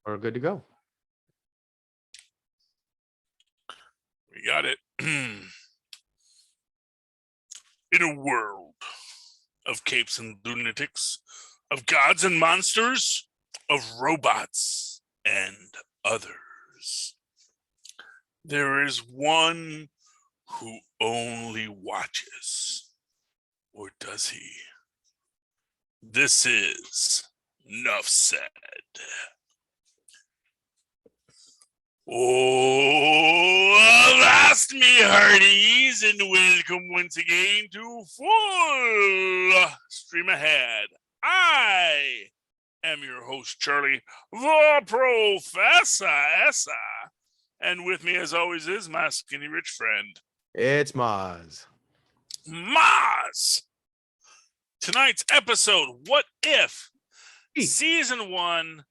We're good to go. We got it. In a world of capes and lunatics, of gods and monsters, of robots and others, there is one who only watches. Or does he? This is Nuff Said. Oh, avast me, hearties, and welcome once again to Full Stream Ahead. I am your host, Charlie, the Professor Esser, and with me, as always, is my skinny rich friend. It's Mozz. Mozz! Tonight's episode, What If? Season 1,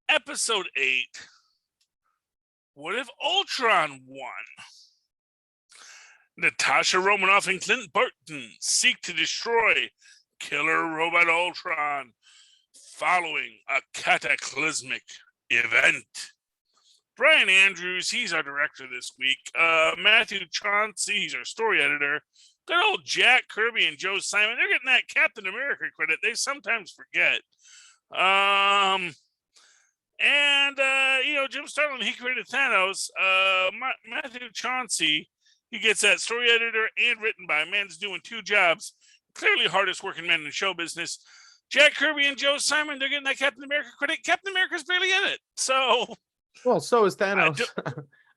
Episode 8. What if Ultron won? Natasha Romanoff and Clint Barton seek to destroy killer robot Ultron following a cataclysmic event. Brian Andrews, he's our director this week. Matthew Chauncey, he's our story editor. Good old Jack Kirby and Joe Simon, they're getting that Captain America credit they sometimes forget. Jim Starlin, he created Thanos. Matthew Chauncey, he gets that story editor and written by a man's doing two jobs. Clearly hardest working man in show business. Jack Kirby and Joe Simon, they're getting that Captain America credit. Captain America's barely in it. So is Thanos.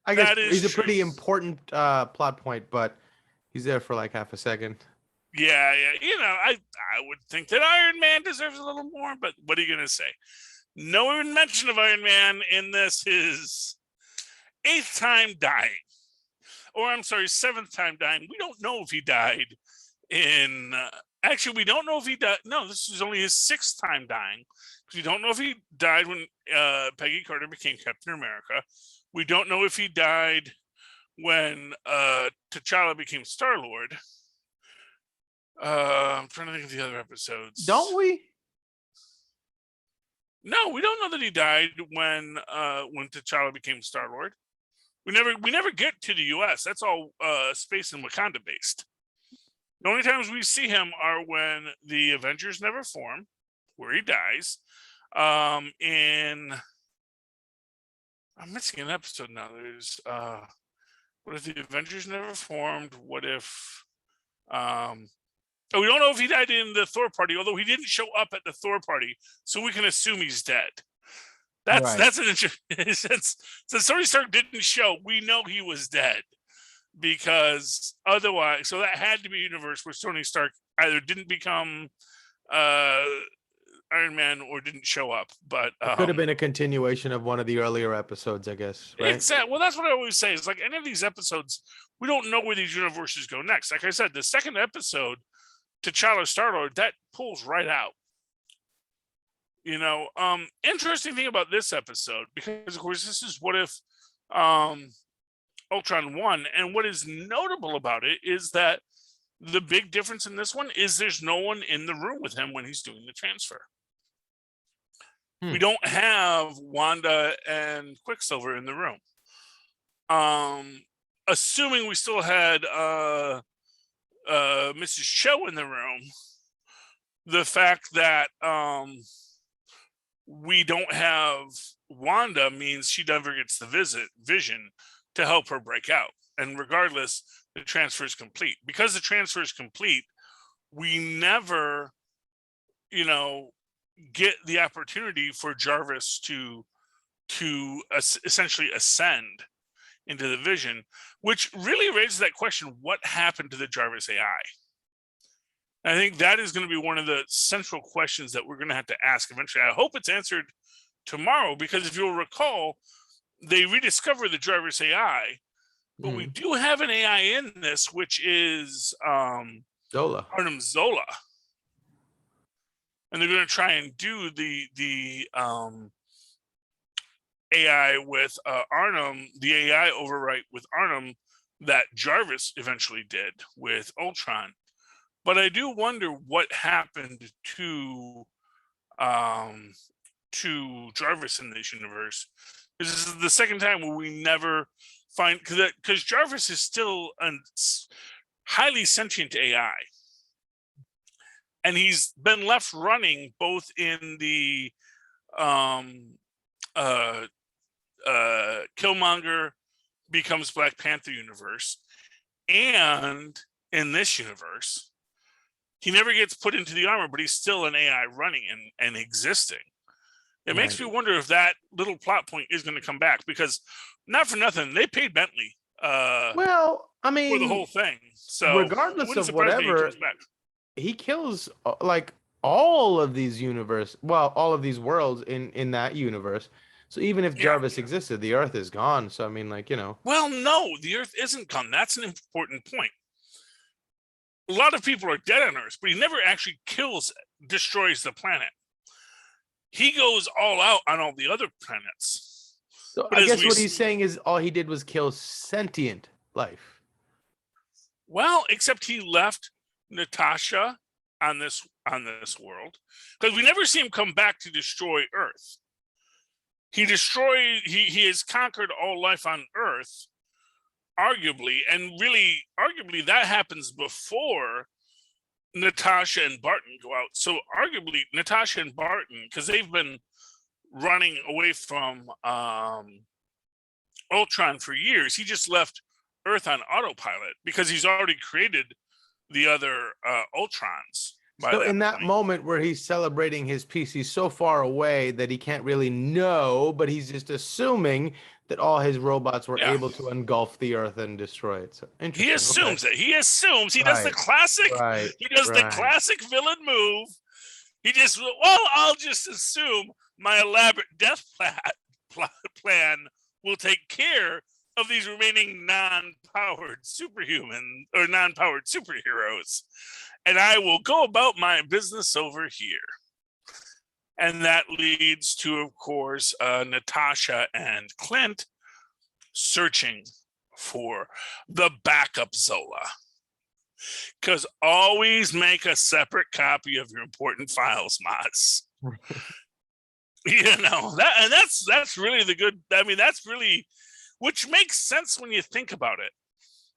I guess he's a pretty important plot point, but he's there for like half a second. Yeah. I would think that Iron Man deserves a little more, but what are you going to say? No even mention of Iron Man in this, his 8th time dying. Or I'm sorry, 7th time dying. We don't know if he died in... actually, we don't know if he died... No, this is only his 6th time dying. We don't know if he died when Peggy Carter became Captain America. We don't know if he died when T'Challa became Star-Lord. I'm trying to think of the other episodes. Don't we? No, we don't know that he died when T'Challa became Star-Lord. We never get to the U.S. That's all space and Wakanda based. The only times we see him are when the Avengers never form, where he dies. I'm missing an episode now. There's what if the Avengers never formed? What if we don't know if he died in the Thor party, although he didn't show up at the Thor party, so we can assume he's dead. That's an interesting since Tony Stark didn't show, we know he was dead. Because otherwise, so that had to be a universe where Tony Stark either didn't become Iron Man or didn't show up. But it could have been a continuation of one of the earlier episodes, I guess. Right? Exactly. Well, that's what I always say. It's like any of these episodes, we don't know where these universes go next. Like I said, the second episode, T'Challa Star-Lord, that pulls right out. Interesting thing about this episode, because of course this is what if Ultron won, and what is notable about it is that the big difference in this one is there's no one in the room with him when he's doing the transfer. We don't have Wanda and Quicksilver in the room. Assuming we still had Mrs. Cho in the room, the fact that we don't have Wanda means she never gets the vision to help her break out. And regardless, the transfer is complete. Because the transfer is complete, we never, get the opportunity for Jarvis to essentially ascend into the vision, which really raises that question, what happened to the Jarvis AI? I think that is going to be one of the central questions that we're going to have to ask eventually. I hope it's answered tomorrow, because if you'll recall, they rediscover the Jarvis AI, but we do have an AI in this, which is Arnim Zola. And they're going to try and do the AI with Arnim, the AI overwrite with Arnim that Jarvis eventually did with Ultron. But I do wonder what happened to to Jarvis in this universe. This is the second time where we never find, because Jarvis is still a highly sentient AI, and he's been left running both in the Killmonger becomes Black Panther universe, and in this universe. He never gets put into the armor, but he's still an AI running and existing. It makes me wonder if that little plot point is going to come back, because not for nothing, they paid Bentley well, I mean, for the whole thing. So regardless of whatever, he kills like all of these all of these worlds in that universe. So even if Jarvis existed, the Earth is gone. So I mean, like, Well, no, the Earth isn't gone. That's an important point. A lot of people are dead on Earth, but he never actually destroys the planet. He goes all out on all the other planets. So I guess what he's saying is all he did was kill sentient life. Well, except he left Natasha on this world, because we never see him come back to destroy Earth. He has conquered all life on Earth, arguably, and really arguably that happens before Natasha and Barton go out. So arguably Natasha and Barton, because they've been running away from Ultron for years, he just left Earth on autopilot because he's already created the other Ultrons. So in that moment where he's celebrating his peace, he's so far away that he can't really know, but he's just assuming that all his robots were able to engulf the Earth and destroy it. So he assumes it. He assumes. He does the classic. He does the classic villain move. He just, I'll just assume my elaborate death plan will take care of these remaining non-powered superheroes, and I will go about my business over here. And that leads to, of course, Natasha and Clint searching for the backup Zola. Because always make a separate copy of your important files, Mozz. That's really the good. I mean, that's really, which makes sense when you think about it.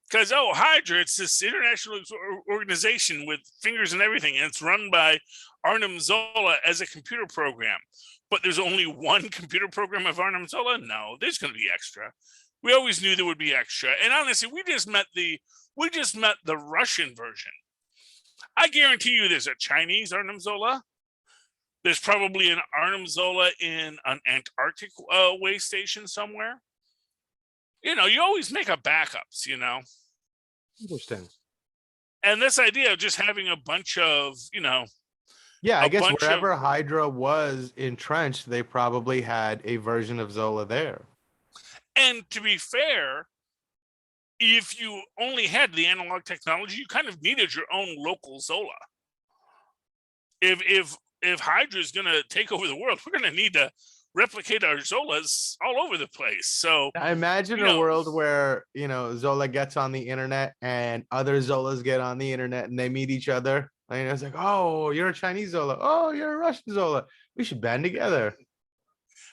Because, Hydra, it's this international organization with fingers and everything, and it's run by Arnim Zola as a computer program. But there's only one computer program of Arnim Zola? No, there's going to be extra. We always knew there would be extra. And honestly, we just met the Russian version. I guarantee you there's a Chinese Arnim Zola. There's probably an Arnim Zola in an Antarctic way station somewhere. You always make up backups, Interesting. And this idea of just having a bunch of, I guess wherever Hydra was entrenched, they probably had a version of Zola there. And to be fair, if you only had the analog technology, you kind of needed your own local Zola. If Hydra is going to take over the world, we're going to need to replicate our Zolas all over the place. So I imagine a world where, Zola gets on the internet and other Zolas get on the internet and they meet each other. And it's like, oh, you're a Chinese Zola. Oh, you're a Russian Zola. We should band together.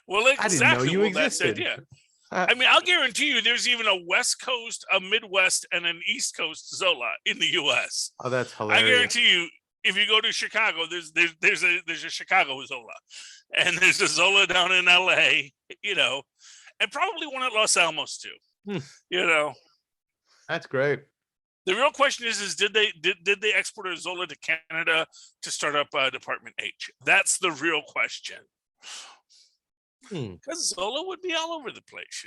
Well, exactly. I didn't know you existed. That's the idea. I mean, I'll guarantee you there's even a West Coast, a Midwest, and an East Coast Zola in the U.S. Oh, that's hilarious. I guarantee you, if you go to Chicago, there's a Chicago Zola, and there's a Zola down in L.A., and probably one at Los Alamos too. That's great. The real question is did they export a Zola to Canada to start up Department H? That's the real question. Because Zola would be all over the place,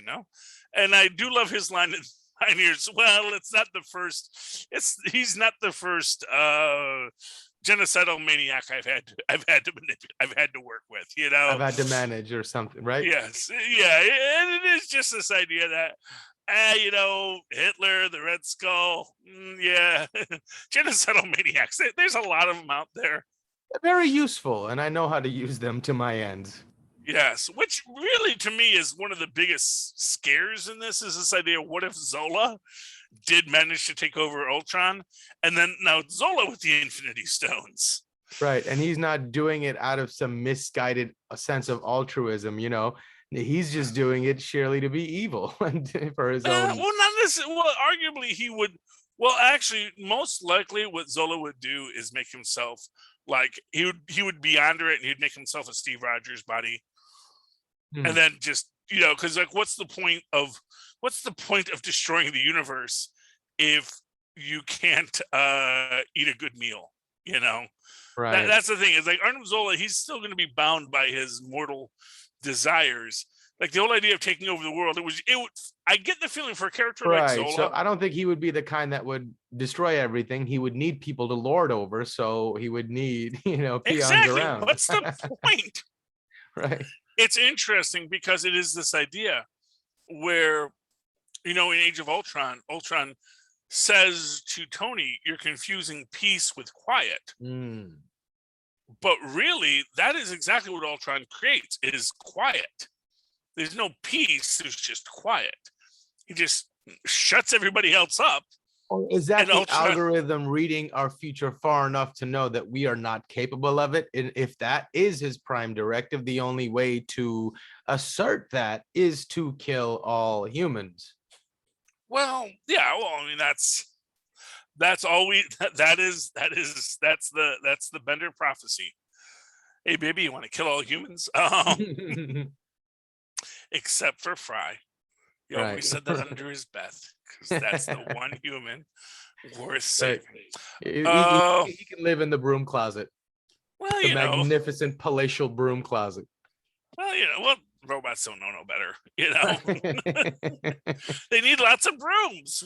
And I do love his line in Pioneers. Well, it's not the first. He's not the first genocidal maniac I've had to work with. I've had to manage or something, right? Yes, yeah, and it is just this idea that. Hitler, the Red Skull, genocidal maniacs. There's a lot of them out there. They're very useful, and I know how to use them to my ends. Yes, which really, to me, is one of the biggest scares in this, is this idea, what if Zola did manage to take over Ultron? And then, now Zola with the Infinity Stones. Right. And he's not doing it out of some misguided sense of altruism, He's just doing it sheerly to be evil and for his own. Well, not necessarily. Well, arguably he would. Well, actually, most likely what Zola would do is make himself like he would be under it, and he'd make himself a Steve Rogers body, and then just because like what's the point of destroying the universe if you can't eat a good meal? Right. That's the thing. Is like Arnim Zola, he's still going to be bound by his mortal desires. Like the whole idea of taking over the world, I get the feeling for a character like Zola. So I don't think he would be the kind that would destroy everything. He would need people to lord over. So he would need, peons exactly. around. What's the point? Right. It's interesting because it is this idea where, in Age of Ultron says to Tony, "You're confusing peace with quiet." But really, that is exactly what Ultron creates, is quiet. There's no peace, there's just quiet. He just shuts everybody else up. Or is that the algorithm reading our future far enough to know that we are not capable of it? And if that is his prime directive, the only way to assert that is to kill all humans. Well, yeah, I mean that's all that's the Bender prophecy. Hey baby, you want to kill all humans? Except for Fry. He always said that under his breath, because that's the one human worth saving. He can live in the broom closet. Well, the magnificent palatial broom closet. Well, robots don't know no better. They need lots of brooms.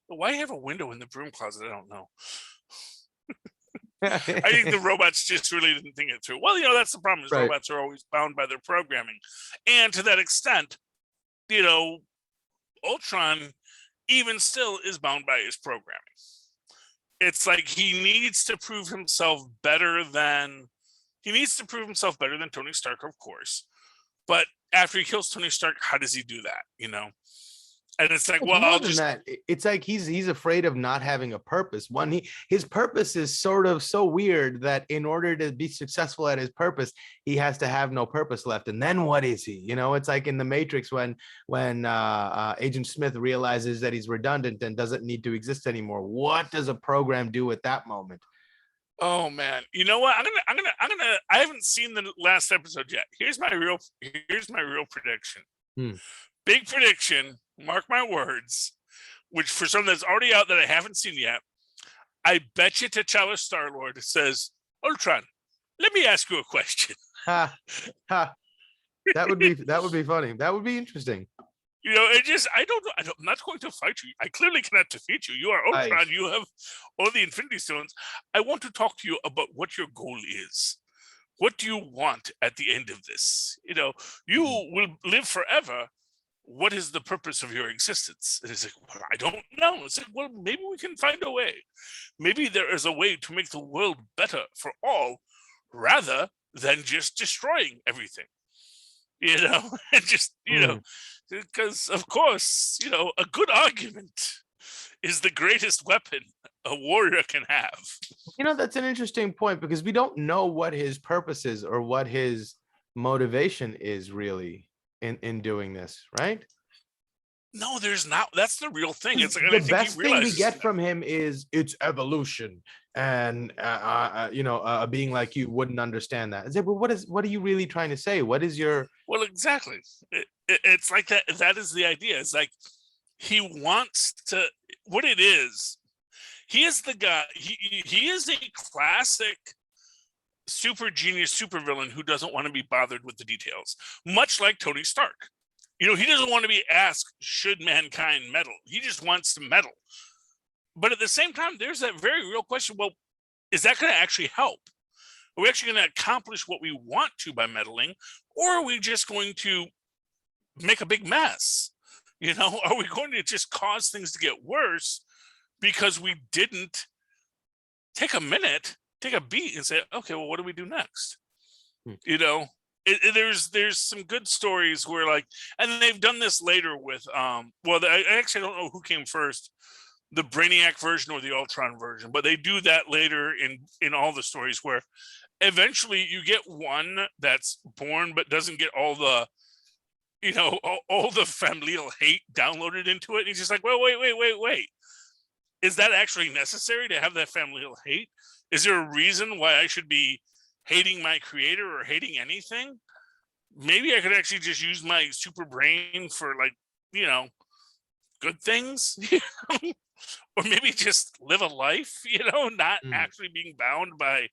Why have a window in the broom closet? I don't know. I think the robots just really didn't think it through. Well, that's the problem, is robots are always bound by their programming. And to that extent, Ultron even still is bound by his programming. It's like he needs to prove himself better than Tony Stark, of course. But after he kills Tony Stark, how does he do that? And it's like, well, it's like he's afraid of not having a purpose. His purpose is sort of so weird that in order to be successful at his purpose, he has to have no purpose left. And then what is he? It's like in the Matrix when Agent Smith realizes that he's redundant and doesn't need to exist anymore. What does a program do at that moment? Oh man, you know what? I haven't seen the last episode yet. Here's my real prediction. Big prediction. Mark my words. Which for something that's already out that I haven't seen yet, I bet you T'Challa Star-Lord says, "Ultron, let me ask you a question." That would be funny. That would be interesting. I don't know. I'm not going to fight you. I clearly cannot defeat you. You are Ultron. You have all the Infinity Stones. I want to talk to you about what your goal is. What do you want at the end of this? You will live forever. What is the purpose of your existence? And it's like, well, I don't know. It's like, well, maybe we can find a way. Maybe there is a way to make the world better for all, rather than just destroying everything. And just, because of course, a good argument is the greatest weapon a warrior can have. That's an interesting point, because we don't know what his purpose is or what his motivation is really in doing this, right? No, there's not. That's the real thing. It's like, the best thing we get from him is it's evolution, and being like you wouldn't understand that. Is it? But what are you really trying to say? What is your? Well, exactly. It's like that. That is the idea. It's like he wants to. What it is, he is the guy. He is a classic super genius supervillain who doesn't want to be bothered with the details, much like Tony Stark. He doesn't want to be asked, should mankind meddle? He just wants to meddle. But at the same time, there's that very real question, well, is that going to actually help? Are we actually going to accomplish what we want to by meddling? Or are we just going to make a big mess? Are we going to just cause things to get worse because we didn't take a minute, take a beat and say, okay, well, what do we do next? There's some good stories where and they've done this later with I actually don't know who came first, the Brainiac version or the Ultron version, but they do that later in all the stories where eventually you get one that's born but doesn't get all the all the familial hate downloaded into it. And he's just like, well, wait. Is that actually necessary to have that familial hate? Is there a reason why I should be hating my creator or hating anything? Maybe I could actually just use my super brain for good things, or maybe just live a life, not actually being bound by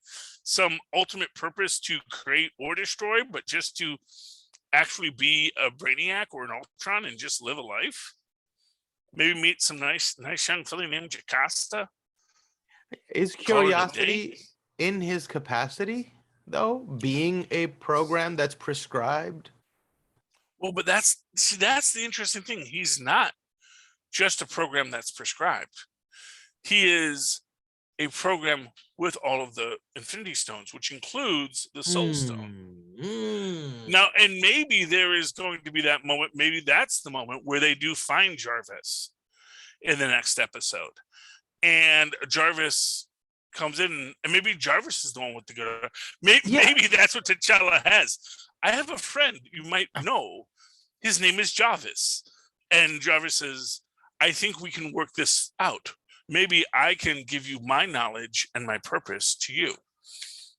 some ultimate purpose to create or destroy, but just to actually be a Brainiac or an Ultron and just live a life. Maybe meet some nice young filly named Jocasta. Is curiosity in his capacity, though, being a program that's prescribed? Well, but that's the interesting thing. He's not just a program that's prescribed. He is a program with all of the Infinity Stones, which includes the Soul Stone. Now, and maybe there is going to be that moment. Maybe that's the moment where they do find Jarvis in the next episode. And Jarvis comes in, and maybe Jarvis is the one with the good. Maybe that's what T'Challa has. I have a friend you might know. His name is Jarvis. And Jarvis says, I think we can work this out. Maybe I can give you my knowledge and my purpose to you.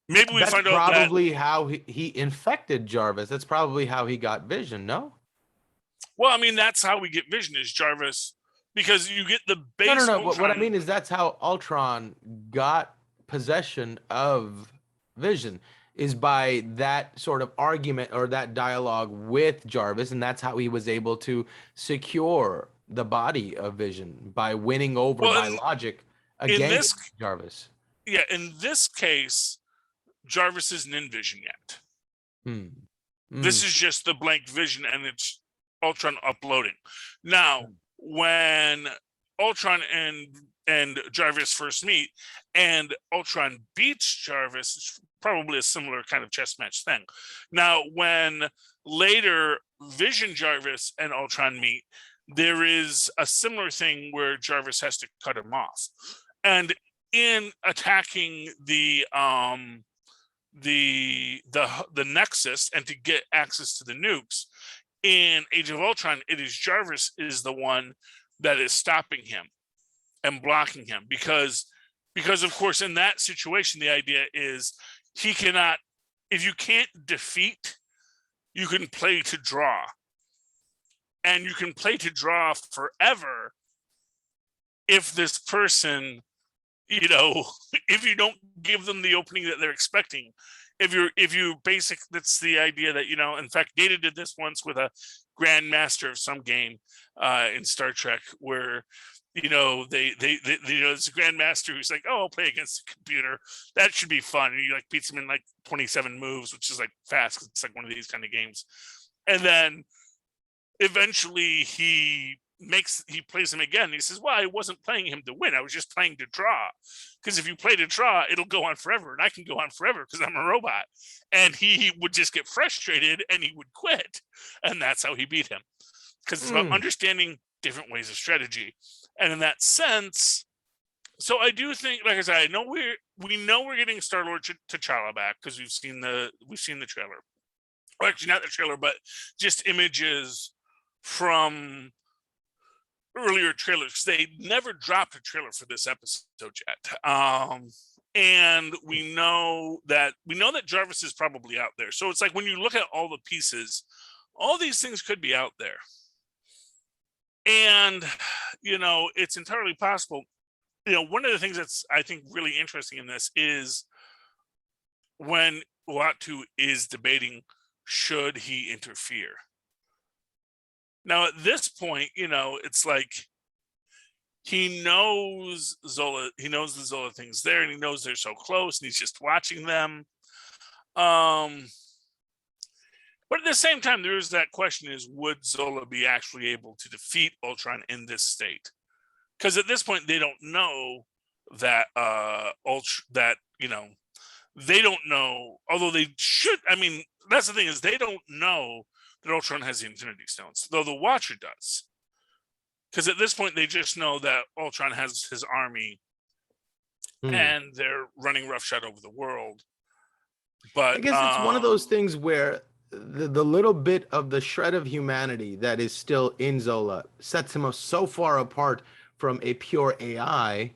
Maybe we find out that... That's probably how he infected Jarvis. That's probably how he got Vision, no? Well, I mean, that's how we get Vision is Jarvis, because you get the base... No. What I mean is that's how Ultron got possession of Vision, is by that sort of argument or that dialogue with Jarvis, and that's how he was able to secure the body of Vision, by winning over by logic against Jarvis. Yeah, in this case, Jarvis isn't in Vision yet. This is just the blank Vision, and it's Ultron uploading. Now, when Ultron and Jarvis first meet, and Ultron beats Jarvis, it's probably a similar kind of chess match thing. Now, when later Vision, Jarvis, and Ultron meet, there is a similar thing where Jarvis has to cut him off. And in attacking the Nexus and to get access to the nukes in Age of Ultron, it is Jarvis is the one that is stopping him and blocking him, because of course in that situation the idea is he cannot, if you can't defeat, you can play to draw. And you can play to draw forever if this person, if you don't give them the opening that they're expecting. If you that's the idea that, in fact, Data did this once with a grandmaster of some game in Star Trek, where, there's a grandmaster who's like, oh, I'll play against the computer. That should be fun. And he beats him in 27 moves, which is fast. It's one of these kind of games. And then eventually he plays him again. He says, well, I wasn't playing him to win. I was just playing to draw. Because if you play to draw, it'll go on forever. And I can go on forever because I'm a robot. And he would just get frustrated and he would quit. And that's how he beat him. Because it's about understanding different ways of strategy. And in that sense, so I do think, like I said, we know we're getting Star-Lord T'Challa back because we've seen the trailer. Well, actually not the trailer, but just images from earlier trailers, because they never dropped a trailer for this episode yet. And we know that Jarvis is probably out there. So it's when you look at all the pieces, all these things could be out there. And it's entirely possible. One of the things that's, I think, really interesting in this is when Uatu is debating, should he interfere? Now, at this point, it's he knows Zola, he knows the Zola thing's there, and he knows they're so close, and he's just watching them. But at the same time, there is that question: is would Zola be actually able to defeat Ultron in this state? Because at this point, they don't know that they don't know. Although they should. I mean, that's the thing, is they don't know that Ultron has the Infinity Stones, though the Watcher does. Because at this point, they just know that Ultron has his army and they're running roughshod over the world. But I guess it's one of those things where the little bit of the shred of humanity that is still in Zola sets him so far apart from a pure AI.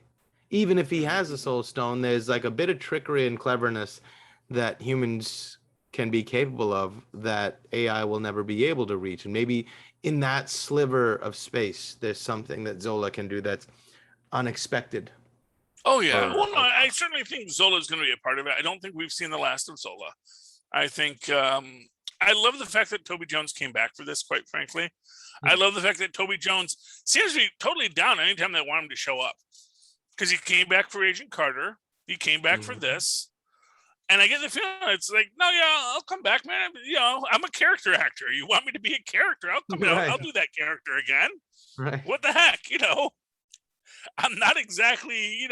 Even if he has a soul stone, there's like a bit of trickery and cleverness that humans can be capable of that AI will never be able to reach. And maybe in that sliver of space, there's something that Zola can do that's unexpected. Oh yeah, well, no, I certainly think Zola is going to be a part of it. I don't think we've seen the last of Zola. I think I love the fact that Toby Jones came back for this. Quite frankly, I love the fact that Toby Jones seems to be totally down anytime they want him to show up, because he came back for Agent Carter, he came back for this, and I get the feeling it's like, no, yeah, I'll come back, man. You know, I'm a character actor. You want me to be a character? I'll come out. I'll do that character again. Right. What the heck, you know? I'm not exactly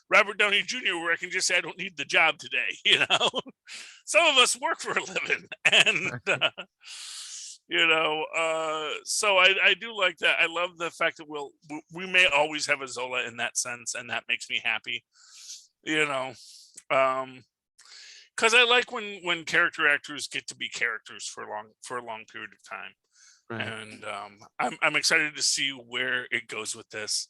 Robert Downey Jr. where I can just say I don't need the job today. You know, some of us work for a living, and so I do like that. I love the fact that we may always have a Zola in that sense, and that makes me happy. You know, because I like when character actors get to be characters for a long period of time. Right. And I'm excited to see where it goes with this.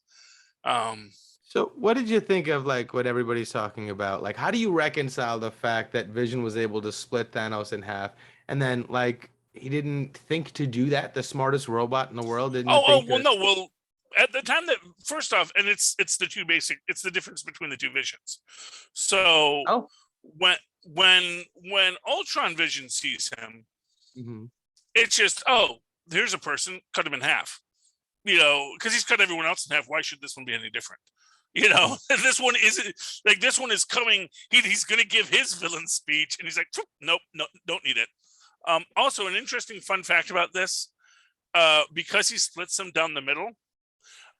So what did you think of like what everybody's talking about? Like, how do you reconcile the fact that Vision was able to split Thanos in half, and then like he didn't think to do that? The smartest robot in the world didn't. Well, at the time that first off, and it's the difference between the two Visions. So when Ultron Vision sees him, it's just here's a person, cut him in half, you know, because he's cut everyone else in half. Why should this one be any different? You know, this one is coming. He's going to give his villain speech, and he's like, nope, no, don't need it. Also, an interesting fun fact about this, because he splits them down the middle,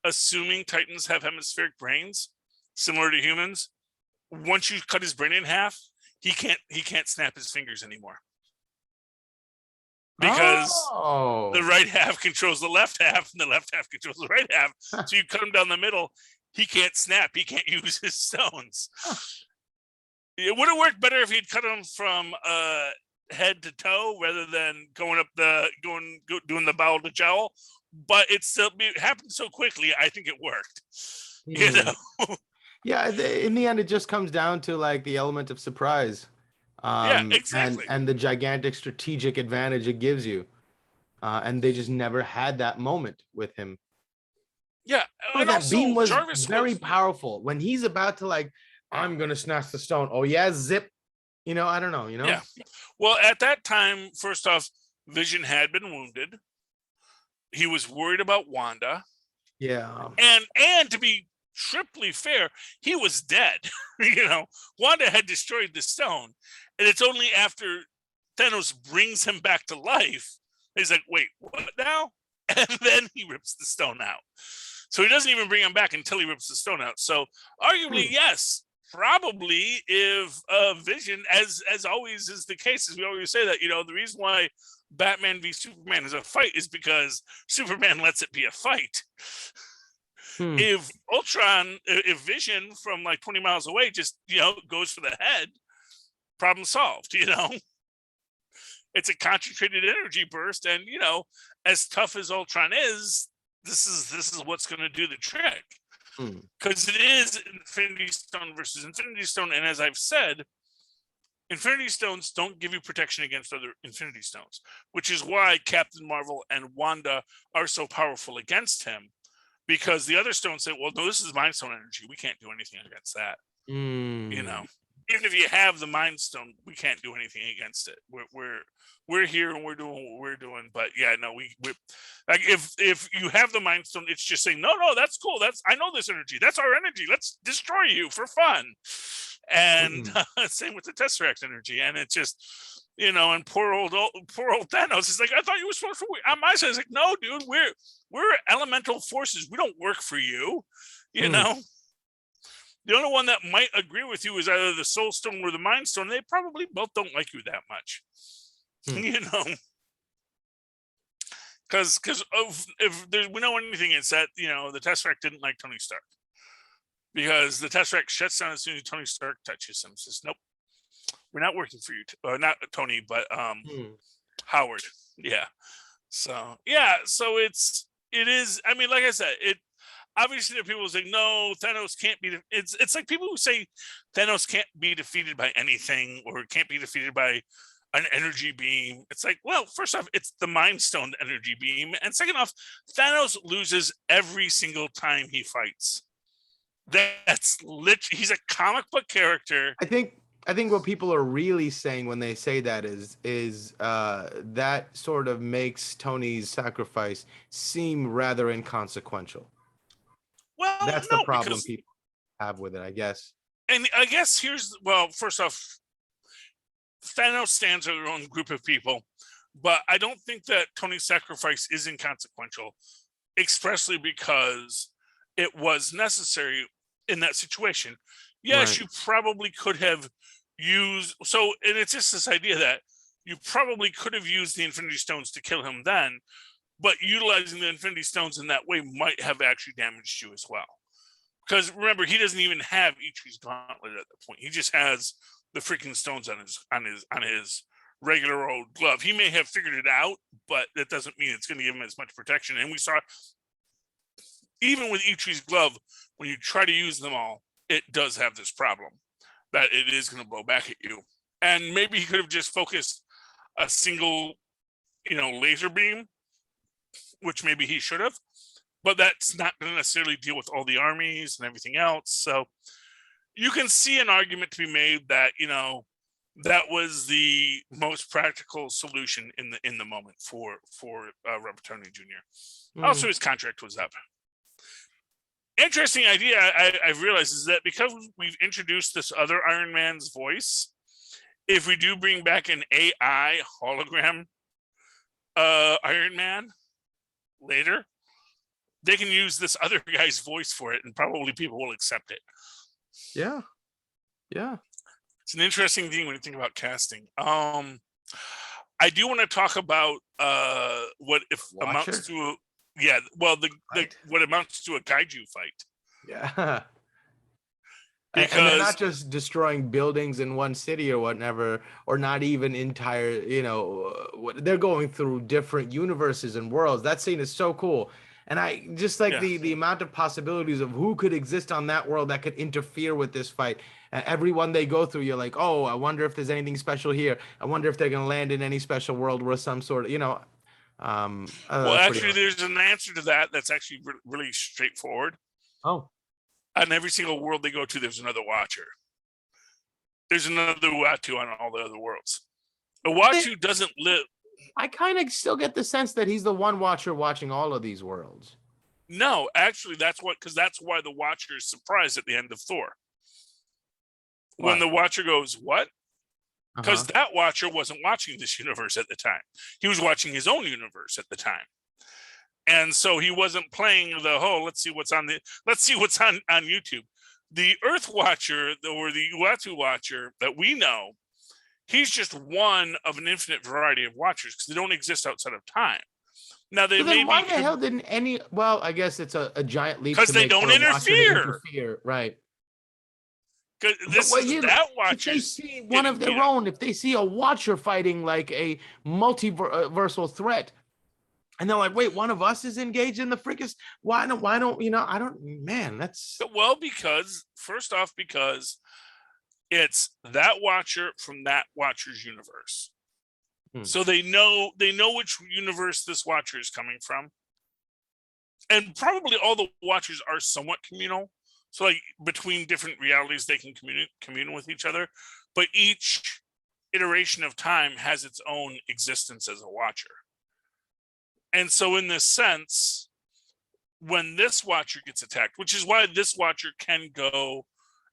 assuming Titans have hemispheric brains, similar to humans, once you cut his brain in half, he can't snap his fingers anymore. Because the right half controls the left half, and the left half controls the right half. So you cut him down the middle, he can't snap. He can't use his stones. It would have worked better if he'd cut him from head to toe rather than doing the bowel to jowl. But it happened so quickly. I think it worked. You know. Yeah. In the end, it just comes down to like the element of surprise. Yeah, exactly. And the gigantic strategic advantage it gives you. And they just never had that moment with him. Yeah. And that also, beam was Jarvis very powerful. When he's about to like, I'm going to snatch the stone. Oh, yeah, zip. You know, I don't know, you know? Yeah. Well, at that time, first off, Vision had been wounded. He was worried about Wanda. Yeah. And to be triply fair, he was dead. You know, Wanda had destroyed the stone, and it's only after Thanos brings him back to life he's like, wait, what now? And then he rips the stone out. So he doesn't even bring him back until he rips the stone out. So arguably, yes, probably if Vision, as always is the case, as we always say that, you know, the reason why Batman v Superman is a fight is because Superman lets it be a fight. If Vision from like 20 miles away just, you know, goes for the head, problem solved, you know. It's a concentrated energy burst, and you know, as tough as Ultron is, this is what's going to do the trick. Because it is Infinity Stone versus Infinity Stone, and as I've said, Infinity Stones don't give you protection against other Infinity Stones, which is why Captain Marvel and Wanda are so powerful against him. Because the other stones say, well, no, this is Mind Stone energy. We can't do anything against that. You know, even if you have the Mind Stone, we can't do anything against it. We're here and we're doing what we're doing. But yeah, no, we like if you have the Mind Stone, it's just saying, no, that's cool. I know this energy. That's our energy. Let's destroy you for fun. And same with the Tesseract energy. And it's just, you know, and poor old Thanos is like, I thought you were supposed to. On my side, it's like, no, dude, we're elemental forces. We don't work for you. You know, the only one that might agree with you is either the Soul Stone or the Mind Stone. They probably both don't like you that much. You know, Because if we know anything, it's that the Tesseract didn't like Tony Stark, because the Tesseract shuts down as soon as Tony Stark touches him. Says, "Nope, we're not working for you." Not Tony, but Howard. Yeah. So it is. I mean, like I said, it obviously there are people who say no, Thanos can't be. It's like people who say Thanos can't be defeated by anything, or can't be defeated by an energy beam. It's like, well, first off, it's the Mind Stone energy beam, and second off, Thanos loses every single time he fights. That's literally, he's a comic book character. I think what people are really saying when they say that is that sort of makes Tony's sacrifice seem rather inconsequential. Well, that's the problem people have with it, I guess. And I guess first off, Thanos stands as their own group of people, but I don't think that Tony's sacrifice is inconsequential, expressly because it was necessary in that situation. Yes, right. You probably could have used and it's just this idea that you probably could have used the Infinity Stones to kill him then, but utilizing the Infinity Stones in that way might have actually damaged you as well. Because remember, he doesn't even have Ichi's gauntlet at the point. He just has the freaking stones on his regular old glove. He may have figured it out, but that doesn't mean it's going to give him as much protection. And we saw, even with Ichi's glove, when you try to use them all, it does have this problem that it is going to blow back at you. And maybe he could have just focused a single, laser beam, which maybe he should have, but that's not going to necessarily deal with all the armies and everything else. So you can see an argument to be made that, that was the most practical solution in the moment for Robert Downey Jr. Also, his contract was up. Interesting idea I've realized is that because we've introduced this other Iron Man's voice, if we do bring back an AI hologram Iron Man later, they can use this other guy's voice for it, and probably people will accept it. Yeah. It's an interesting thing when you think about casting. I do want to talk about what if Watcher? Amounts to what amounts to a kaiju fight. Yeah. Because and they're not just destroying buildings in one city or whatever, or not even entire, they're going through different universes and worlds. That scene is so cool. And I just like the amount of possibilities of who could exist on that world that could interfere with this fight. Everyone they go through, you're like, oh, I wonder if there's anything special here. I wonder if they're going to land in any special world where some sort of, well, actually, there's an answer to that that's actually really straightforward. Oh. On every single world they go to, there's another Watcher. There's another Uatu on all the other worlds. A Uatu doesn't live. I kind of still get the sense that he's the one Watcher watching all of these worlds. No, actually, that's why the Watcher is surprised at the end of Thor. When the Watcher goes, what? Because that Watcher wasn't watching this universe at the time. He was watching his own universe at the time. And so he wasn't playing let's see what's on YouTube. The Earth Watcher, or the Uatu Watcher that we know, he's just one of an infinite variety of Watchers because they don't exist outside of time. Now why the hell didn't any? Well, I guess it's a giant leap because they don't interfere. Right? This is that Watcher. If they see one of their own, if they see a Watcher fighting like a multiversal threat, and they're like, "Wait, one of us is engaged in the freaking? Why don't I don't. Man, that's because first off, because it's that Watcher from that Watcher's universe. So they know which universe this Watcher is coming from. And probably all the Watchers are somewhat communal. So like between different realities, they can commune with each other. But each iteration of time has its own existence as a Watcher. And so in this sense, when this Watcher gets attacked, which is why this Watcher can go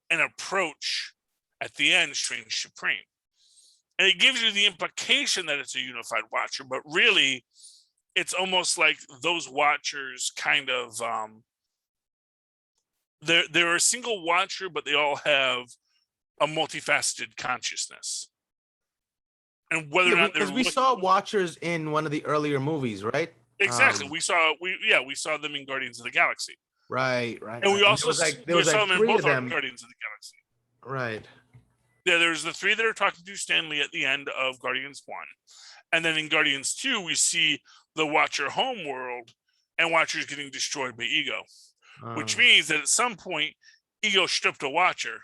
and approach at the end Strange Supreme. And it gives you the implication that it's a unified Watcher, but really it's almost like those Watchers kind of they're a single Watcher, but they all have a multifaceted consciousness. And whether or not because we saw Watchers in one of the earlier movies, right? Exactly. We saw them in Guardians of the Galaxy. Right. And we also there was saw like them in three both of them. Guardians of the Galaxy. Right. Yeah, there's the three that are talking to Stanley at the end of Guardians 1. And then in Guardians 2, we see the Watcher homeworld and Watcher's getting destroyed by Ego. Which means that at some point, Ego stripped a Watcher.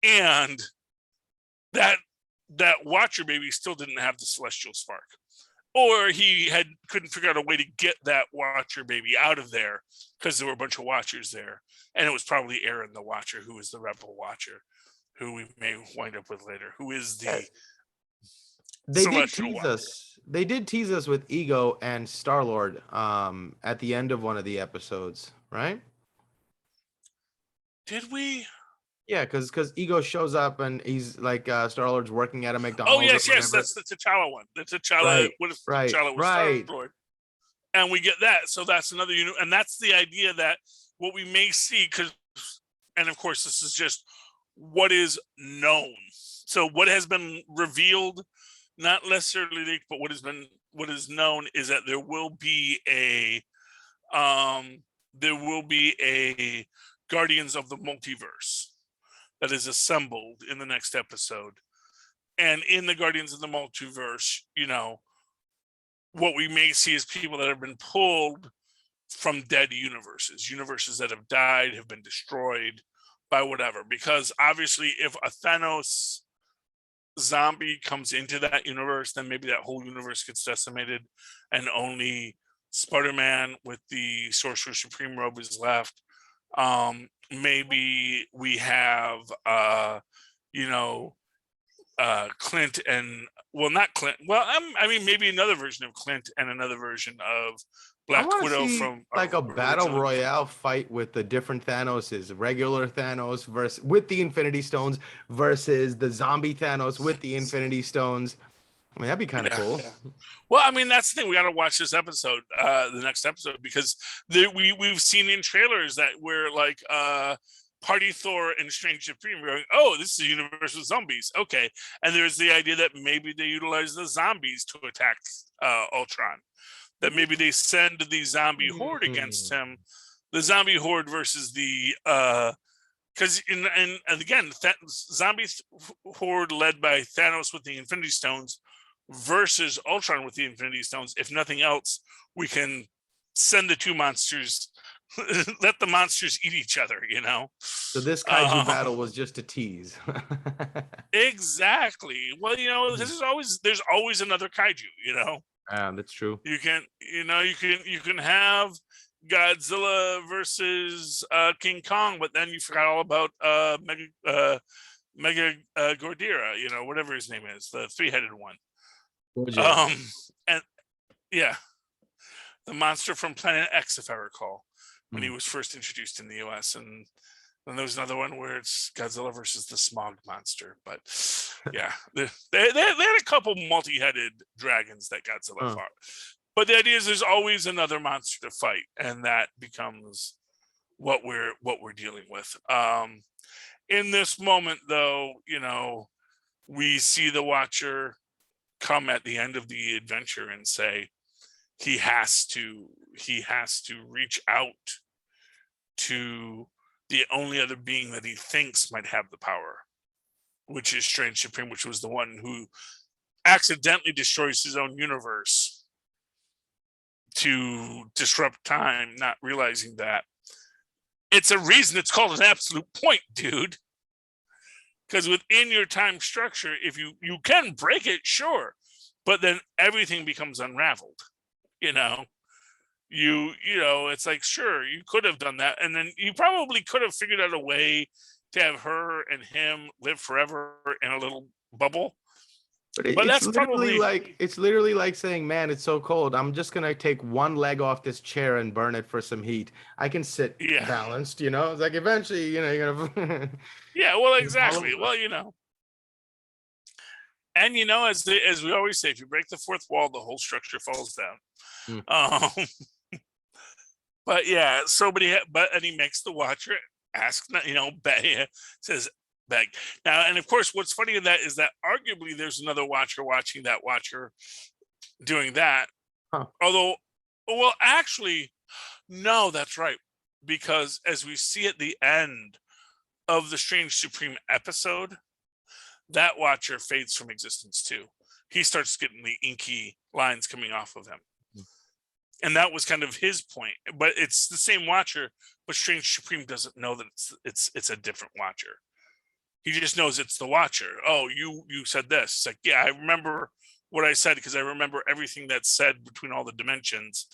And that Watcher baby still didn't have the celestial spark. Or he couldn't figure out a way to get that Watcher baby out of there because there were a bunch of Watchers there. And it was probably Aaron the Watcher, who is the Rebel Watcher, who we may wind up with later, who is the celestial Watcher. They did tease us with Ego and Star-Lord at the end of one of the episodes, right? Did we? Yeah, because Ego shows up and he's like Star-Lord's working at a McDonald's. Oh, yes, that's the T'Challa one. The T'Challa, T'Challa was Star-Lord. And we get that. So that's another unit. And that's the idea that what we may see, and of course, this is just what is known. So what has been revealed, not necessarily leaked, but what is known is that there will be a Guardians of the Multiverse that is assembled in the next episode. And in the Guardians of the Multiverse, what we may see is people that have been pulled from dead universes that have died, have been destroyed by whatever. Because obviously, if a Thanos zombie comes into that universe, then maybe that whole universe gets decimated and only Spider-Man with the Sorcerer Supreme robe is left. Maybe we have Clint and not Clint. Well, maybe another version of Clint and another version of Black Widow from like a battle royale fight with the different Thanoses, regular Thanos with the Infinity Stones versus the zombie Thanos with the Infinity Stones. I mean, that'd be kind of cool. Yeah. Well, that's the thing. We got to watch this episode, the next episode, because we've seen in trailers that we're like Party Thor and Strange Supreme. We're going, oh, this is a universe with zombies. Okay. And there's the idea that maybe they utilize the zombies to attack Ultron. That maybe they send the zombie horde against him. The zombie horde versus the because and again, zombie horde led by Thanos with the Infinity Stones versus Ultron with the Infinity Stones. If nothing else, we can send the two monsters, let the monsters eat each other, So this kaiju battle was just a tease. Exactly. Well, there's always another kaiju, That's true. You can have Godzilla versus King Kong, but then you forgot all about Mega Gordira, whatever his name is, the three-headed one. And yeah, the monster from Planet X, if I recall, when he was first introduced in the US. And then there was another one where it's Godzilla versus the Smog monster. But yeah, they had a couple multi-headed dragons that Godzilla fought. But the idea is there's always another monster to fight, and that becomes what we're dealing with. In this moment, though, we see the Watcher come at the end of the adventure and say he has to reach out to the only other being that he thinks might have the power, which is Strange Supreme, which was the one who accidentally destroys his own universe to disrupt time, not realizing that it's a reason it's called an absolute point, dude. Because within your time structure, if you can break it, sure, but then everything becomes unraveled. It's like, sure, you could have done that, and then you probably could have figured out a way to have her and him live forever in a little bubble. But that's probably it's literally like saying, man, it's so cold, I'm just gonna take one leg off this chair and burn it for some heat. I can sit balanced, it's like eventually, you're gonna yeah, well, exactly. Well, and as we always say, if you break the fourth wall, the whole structure falls down. But yeah, and he makes the Watcher ask, says, beg. Now, and of course, what's funny in that is that arguably there's another Watcher watching that Watcher doing that. Although, well, actually, no, that's right. Because as we see at the end of the Strange Supreme episode, that Watcher fades from existence too. He starts getting the inky lines coming off of him. And that was kind of his point. But it's the same Watcher, but Strange Supreme doesn't know that it's a different Watcher. He just knows it's the Watcher. Oh, you said this. It's like, yeah, I remember what I said because I remember everything that's said between all the dimensions.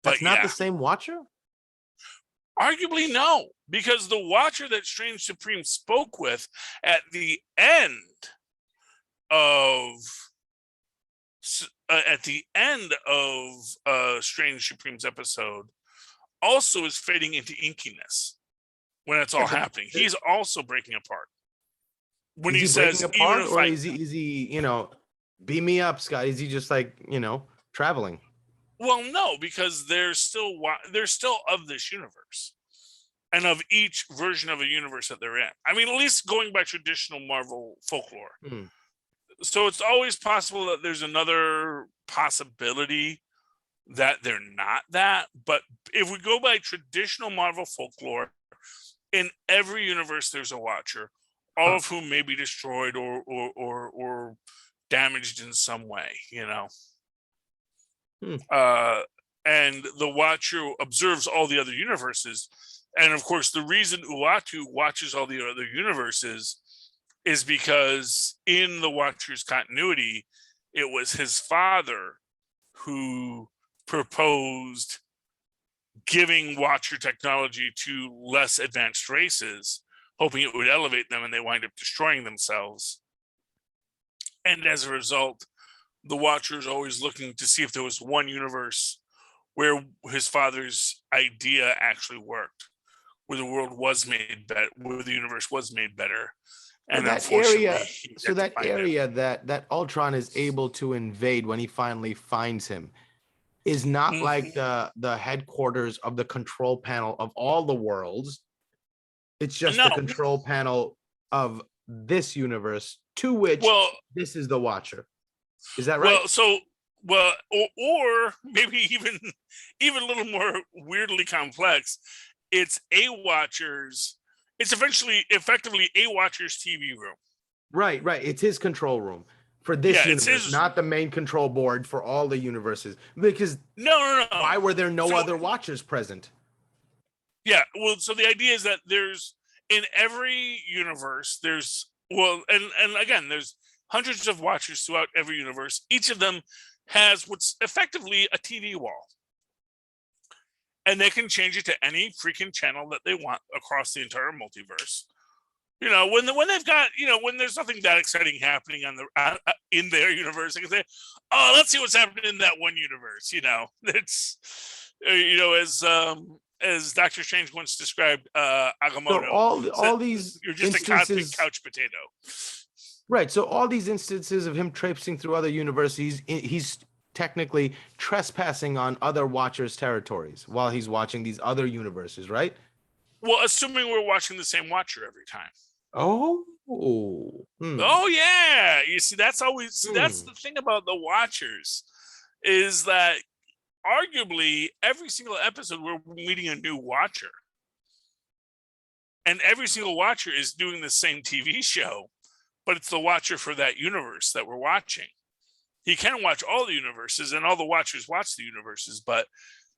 But That's not the same Watcher? Arguably, no, because the Watcher that Strange Supreme spoke with at the end of Strange Supreme's episode also is fading into inkiness when it's all happening. He's also breaking apart. When he says, apart, or is he, beam me up, Scott? Is he just like, traveling? Well, no, because they're still of this universe and of each version of a universe that they're in. I mean, at least going by traditional Marvel folklore. So it's always possible that there's another possibility that they're not that. But if we go by traditional Marvel folklore, in every universe there's a Watcher, all of whom may be destroyed or damaged in some way, and the Watcher observes all the other universes. And of course, the reason Uatu watches all the other universes is because in the Watcher's continuity, it was his father who proposed giving Watcher technology to less advanced races, hoping it would elevate them, and they wind up destroying themselves. And as a result, the Watcher is always looking to see if there was one universe where his father's idea actually worked, where the world was made better, where the universe was made better. And that area that Ultron is able to invade when he finally finds him is not like the headquarters of the control panel of all the worlds. It's just the control panel of this universe, to which this is the Watcher. Is that right? Or maybe even a little more weirdly complex. It's effectively a Watcher's TV room. Right. It's his control room for this universe, not the main control board for all the universes. Because no. Why were there no other Watchers present? Yeah, well, so the idea is that there's in every universe, there's hundreds of Watchers throughout every universe. Each of them has what's effectively a TV wall. And they can change it to any freaking channel that they want across the entire multiverse. When they've got, when there's nothing that exciting happening in their universe, they can say, "Oh, let's see what's happening in that one universe." It's as Doctor Strange once described Agamotto. So all these you're just a cosmic couch potato. Right. So all these instances of him traipsing through other universes, he's technically trespassing on other Watchers' territories while he's watching these other universes, right? Well, assuming we're watching the same Watcher every time. Oh yeah. You see, that's the thing about the Watchers, is that arguably every single episode we're meeting a new Watcher. And every single Watcher is doing the same TV show, but it's the Watcher for that universe that we're watching. He can watch all the universes, and all the Watchers watch the universes, but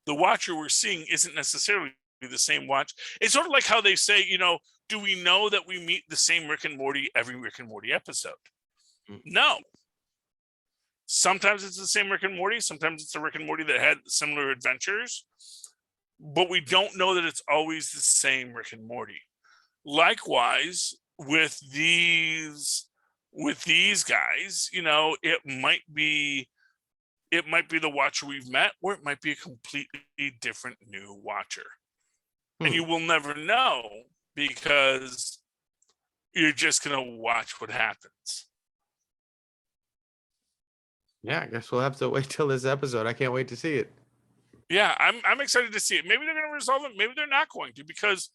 the Watcher we're seeing isn't necessarily the same watch. It's sort of like how they say, do we know that we meet the same Rick and Morty every Rick and Morty episode? No. Sometimes it's the same Rick and Morty. Sometimes it's a Rick and Morty that had similar adventures, but we don't know that it's always the same Rick and Morty. Likewise, with these guys, it might be the Watcher we've met, or it might be a completely different new Watcher. And you will never know, because you're just going to watch what happens. Yeah, I guess we'll have to wait till this episode. I can't wait to see it. Yeah, I'm excited to see it. Maybe they're going to resolve it. Maybe they're not going to, because,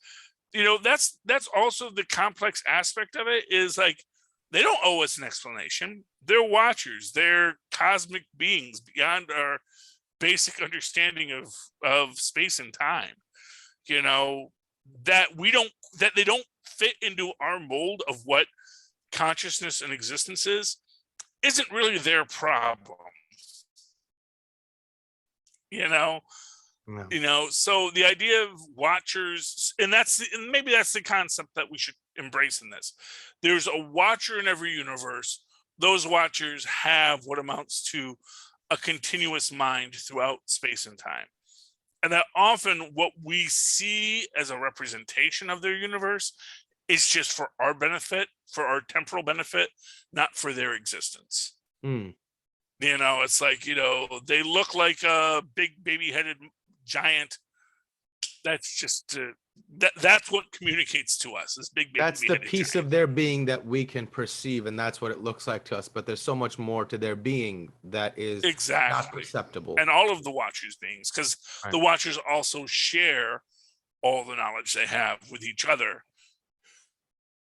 that's also the complex aspect of it, is like, they don't owe us an explanation. They're Watchers. They're cosmic beings beyond our basic understanding of space and time, you know, that they don't fit into our mold of what consciousness and existence is, isn't really their problem. You know, Yeah. So the idea of watchers, and maybe that's the concept that we should embrace in this. There's a watcher in every universe. Those watchers have what amounts to a continuous mind throughout space and time. And that often what we see as a representation of their universe is just for our benefit, for our temporal benefit, not for their existence. Mm. It's like, they look like a big baby-headed giant. That's just that's what communicates to us, this big That's the baby-headed piece giant. of their being that we can perceive, and that's what it looks like to us. But there's so much more to their being that is not Exactly. perceptible. And all of the Watchers' beings, because Right. the Watchers also share all the knowledge they have with each other.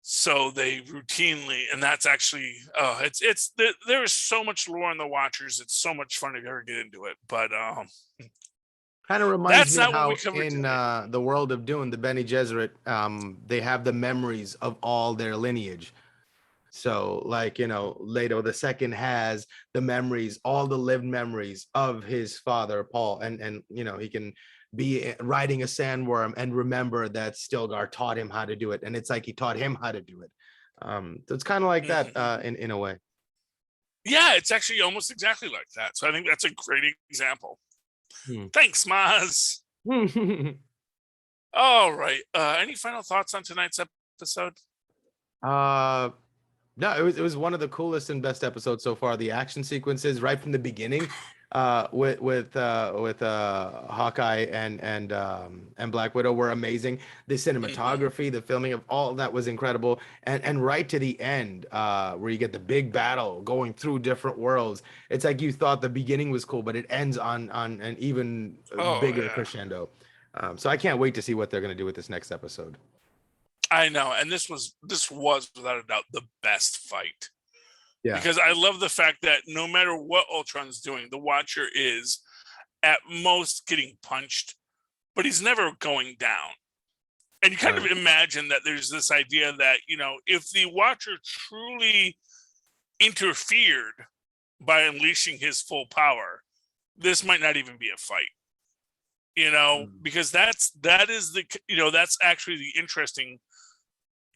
So they routinely, and that's actually, there is so much lore in the Watchers. It's so much fun to ever get into it. But Kind of reminds that's me not what how we covered in today. the world of Dune, the Bene Gesserit, they have the memories of all their lineage. So, like, Leto the second has the memories, all the lived memories of his father, Paul, and he can be riding a sandworm and remember that Stilgar taught him how to do it, and it's like he taught him how to do it. So it's kind of like that in a way. Yeah, it's actually almost exactly like that. So I think that's a great example. Thanks, Mozz. All right. Any final thoughts on tonight's episode? No, it was one of the coolest and best episodes so far. The action sequences right from the beginning, with Hawkeye and Black Widow were amazing. The cinematography, the filming of all of that was incredible, and right to the end, where you get the big battle going through different worlds. It's like you thought the beginning was cool, but it ends on an even bigger crescendo. So I can't wait to see what they're gonna do with this next episode. I know, and this was without a doubt the best fight. Yeah. Because I love the fact that no matter what Ultron's doing, the Watcher is at most getting punched, but he's never going down. And you kind of imagine that there's this idea that, if the Watcher truly interfered by unleashing his full power, this might not even be a fight. Because that's actually the interesting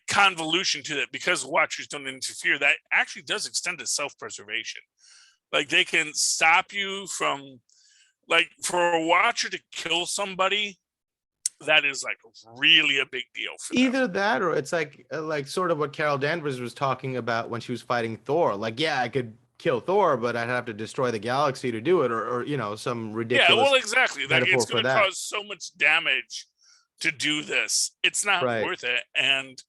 convolution to that, because Watchers don't interfere. That actually does extend to self-preservation. Like, they can stop you from, like, for a Watcher to kill somebody, that is like really a big deal for them. Either that, or it's like sort of what Carol Danvers was talking about when she was fighting Thor. Like, yeah, I could kill Thor, but I'd have to destroy the galaxy to do it, or some ridiculous. Yeah, well, exactly. Like, it's going to that. cause so much damage to do this. It's not worth it. And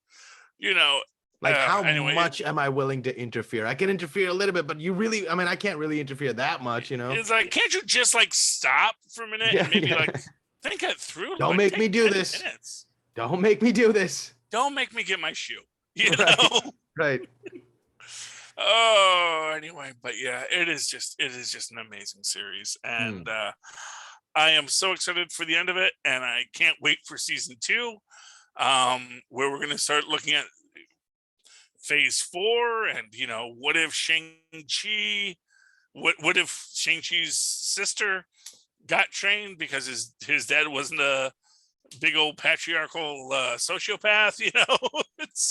how much am I willing to interfere? I can interfere a little bit, but I can't really interfere that much, It's like, can't you just stop for a minute and maybe think it through? Don't make me do this. Minutes. Don't make me do this. Don't make me get my shoe. Know? Right. Oh, anyway, but yeah, it is just an amazing series, and I am so excited for the end of it, and I can't wait for season 2, where we're going to start looking at phase 4, and what if Shang-Chi, what if Shang-Chi's sister got trained because his dad wasn't a big old patriarchal sociopath?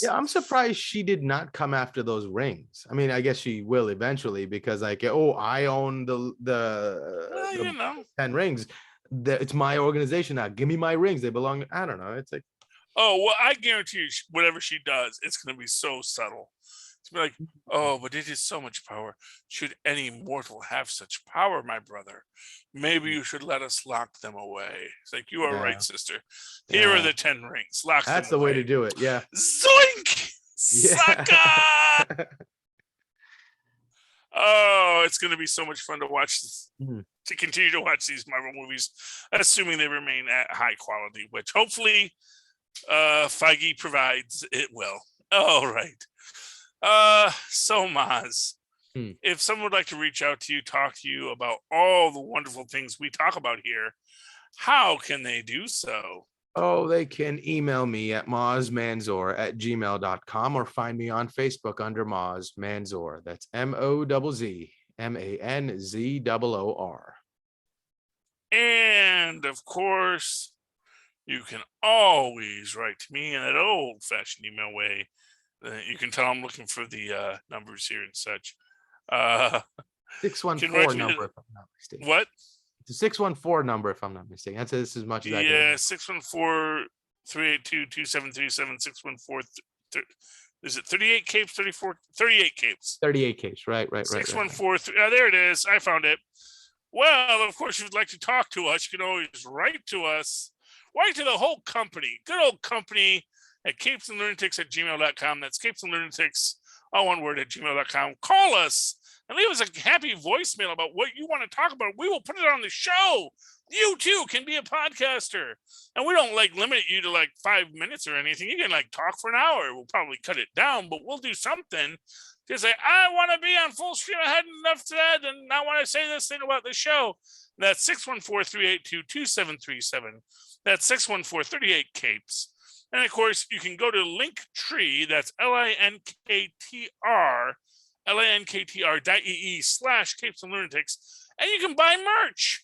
Yeah, I'm surprised she did not come after those rings. I mean, I guess she will eventually, because I own the 10 rings. It's my organization now. Give me my rings. They belong. I don't know. It's like, oh, well, I guarantee you, whatever she does, it's going to be so subtle. It's be like, oh, but it is so much power. Should any mortal have such power, my brother? Maybe you should let us lock them away. It's like, you are right, sister. Here are the 10 rings. Lock them away. That's the way to do it. Yeah. Zoink! Sucker! Oh, it's going to be so much fun to watch this, to continue to watch these Marvel movies, assuming they remain at high quality, which hopefully Feige provides it will. All right. So Mozz, if someone would like to reach out to you, talk to you about all the wonderful things we talk about here, how can they do so? Oh, they can email me at mozzmanzoor@gmail.com or find me on Facebook under Mozz Manzoor. That's MOZZMANZOOR. And of course, you can always write to me in that old-fashioned email way. You can tell I'm looking for the numbers here and such. 614 number, if I'm not mistaken. What? It's a 614 number, if I'm not mistaken. That's as much as I can. Yeah, 614-382-2737, 614. Is it 38 capes? 34? 38 capes. 38 capes. Right. 614. There it is. I found it. Well, of course, if you'd like to talk to us, you can always write to us. Write to the whole company. Good old company at capesandlunatics@gmail.com. That's capesandlunatics, all one word, @gmail.com. Call us and leave us a happy voicemail about what you want to talk about. We will put it on the show. You too can be a podcaster. And we don't limit you to 5 minutes or anything. You can talk for an hour. We'll probably cut it down, but we'll do something to say, I want to be on Full Stream Ahead enough said, and I want to say this thing about the show. That's 614-382-2737. That's 614-38-CAPES. And of course, you can go to Linktree. That's linktr.ee/capesandlunatics, and you can buy merch.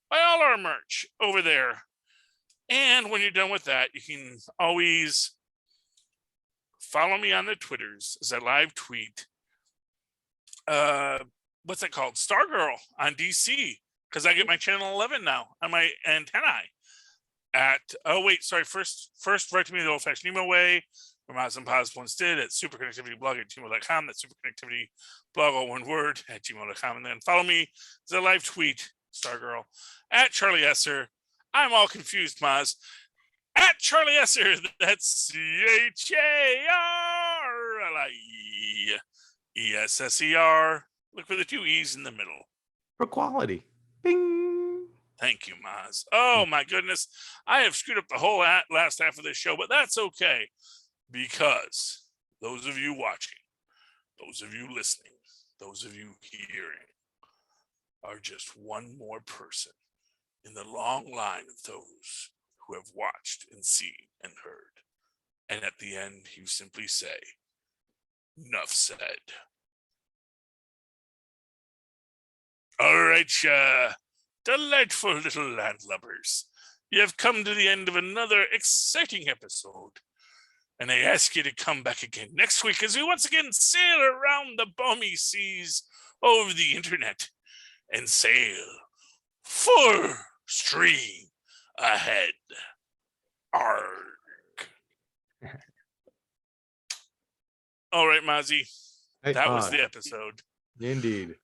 Buy all our merch over there. And when you're done with that, you can always follow me on the Twitters as I live tweet. What's it called? Stargirl on DC, because I get my channel 11 now on my antennae. First write to me the old-fashioned email way, where Mozz and Paz once did, at superconnectivityblog@gmail.com. That's superconnectivityblog, all one word, @gmail.com. And then follow me as I live tweet, Stargirl, at Charlie Esser. I'm all confused, Mozz. At Charlie Esser, that's CharlieEsser. Look for the 2 E's in the middle. For quality. Bing. Thank you, Mozz. Oh, my goodness. I have screwed up the whole last half of this show, but that's okay. Because those of you watching, those of you listening, those of you hearing are just one more person in the long line of those who have watched and seen and heard. And at the end, you simply say, "Nuff said." All right, delightful little landlubbers. You have come to the end of another exciting episode. And I ask you to come back again next week as we once again sail around the balmy seas over the internet and sail full stream ahead. Arg. All right, Mozzie. That was the episode. Indeed.